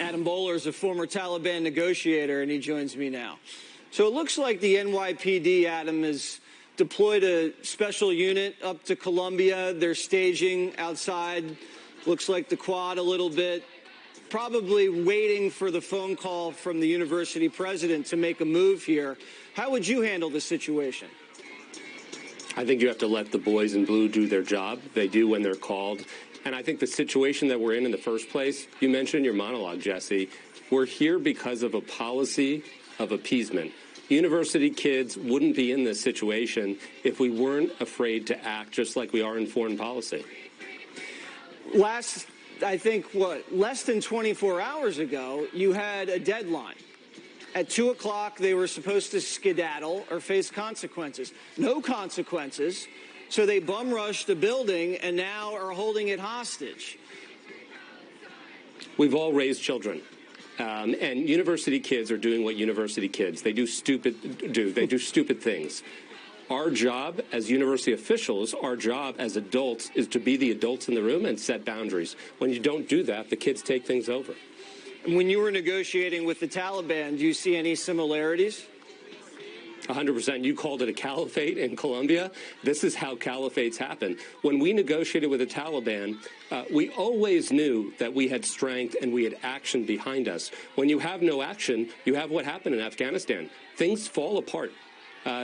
Adam Boehler is a former Taliban negotiator, and he joins me now. So it looks like the NYPD, Adam, has deployed a special unit up to Colombia. They're staging outside, looks like the quad a little bit, probably waiting for the phone call from the university president to make a move here. How would you handle the situation? I think you have to let the boys in blue do their job. They do when they're called. And I think the situation that we're in the first place, you mentioned in your monologue, Jesse, we're here because of a policy of appeasement. University kids wouldn't be in this situation if we weren't afraid to act just like we are in foreign policy. Less than 24 hours ago, you had a deadline. At 2 o'clock, they were supposed to skedaddle or face consequences. No consequences. So they bum rushed the building and now are holding it hostage. We've all raised children. And university kids are doing what university kids. They do stupid things. Our job as university officials, our job as adults is to be the adults in the room and set boundaries. When you don't do that, the kids take things over. When you were negotiating with the Taliban, do you see any similarities? 100%. You called it a caliphate in Colombia. This is how caliphates happen. When we negotiated with the Taliban, we always knew that we had strength and we had action behind us. When you have no action, you have what happened in Afghanistan. Things fall apart.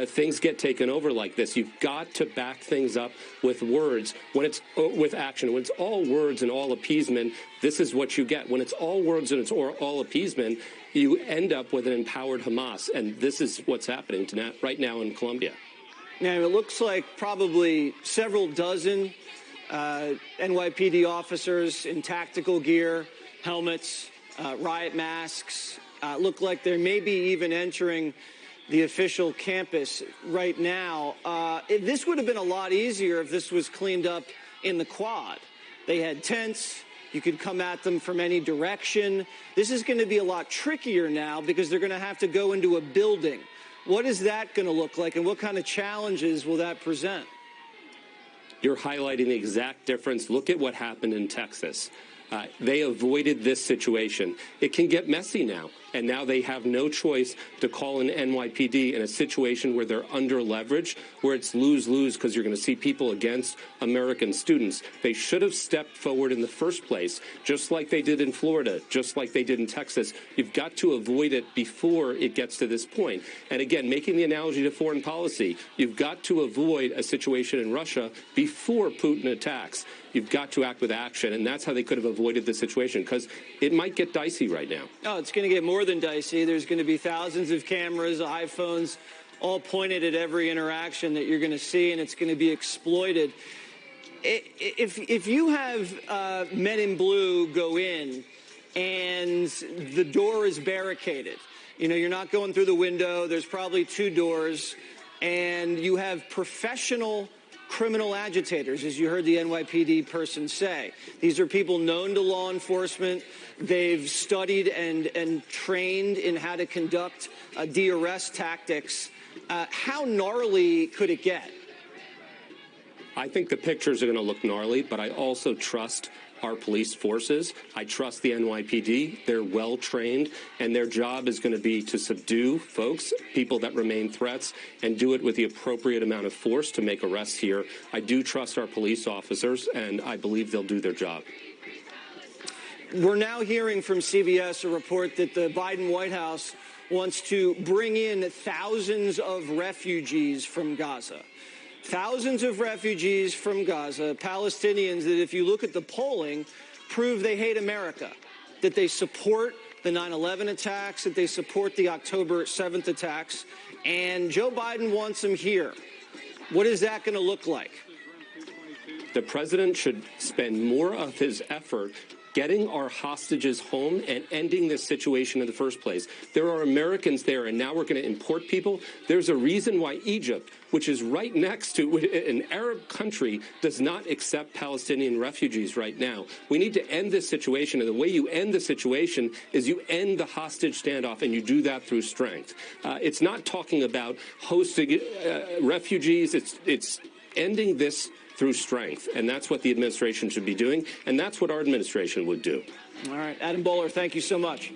Things get taken over like this. You've got to back things up with words. When it's with action, when it's all words and all appeasement, this is what you get. When it's all words and it's all appeasement, you end up with an empowered Hamas. And this is what's happening right now in Colombia. Now, it looks like probably several dozen NYPD officers in tactical gear, helmets, riot masks. Look like they may be even entering the official campus right now. This would have been a lot easier if this was cleaned up in the quad. They had tents. You could come at them from any direction. This is going to be a lot trickier now because they're going to have to go into a building. What is that going to look like, and what kind of challenges will that present? You're highlighting the exact difference. Look at what happened in Texas. They avoided this situation. It can get messy now, and now they have no choice to call an NYPD in a situation where they're under-leveraged, where it's lose-lose because you're going to see people against American students. They should have stepped forward in the first place, just like they did in Florida, just like they did in Texas. You've got to avoid it before it gets to this point. And again, making the analogy to foreign policy, you've got to avoid a situation in Russia before Putin attacks. You've got to act with action, and that's how they could have avoided the situation, because it might get dicey right now. Oh, it's going to get more than dicey. There's going to be thousands of cameras, iPhones, all pointed at every interaction that you're going to see, and it's going to be exploited. If you have men in blue go in and the door is barricaded, you're not going through the window, there's probably two doors, and you have professional criminal agitators, as you heard the NYPD person say. These are people known to law enforcement. They've studied and trained in how to conduct de-arrest tactics. How gnarly could it get? I think the pictures are going to look gnarly, but I also trust our police forces. I trust the NYPD. They're well trained, and their job is going to be to subdue folks, people that remain threats, and do it with the appropriate amount of force to make arrests here. I do trust our police officers, and I believe they'll do their job. We're now hearing from CBS a report that the Biden White House wants to bring in thousands of refugees from Gaza. Thousands of refugees from Gaza, Palestinians that, if you look at the polling, prove they hate America, that they support the 9/11 attacks, that they support the October 7th attacks, and Joe Biden wants them here. What is that going to look like? The president should spend more of his effort getting our hostages home and ending this situation in the first place. There are Americans there, and now we're going to import people. There's a reason why Egypt, which is right next to an Arab country, does not accept Palestinian refugees right now. We need to end this situation, and the way you end the situation is you end the hostage standoff, and you do that through strength. It's not talking about hosting refugees. It's ending this through strength, and that's what the administration should be doing, and that's what our administration would do. All right, Adam Boehler, thank you so much.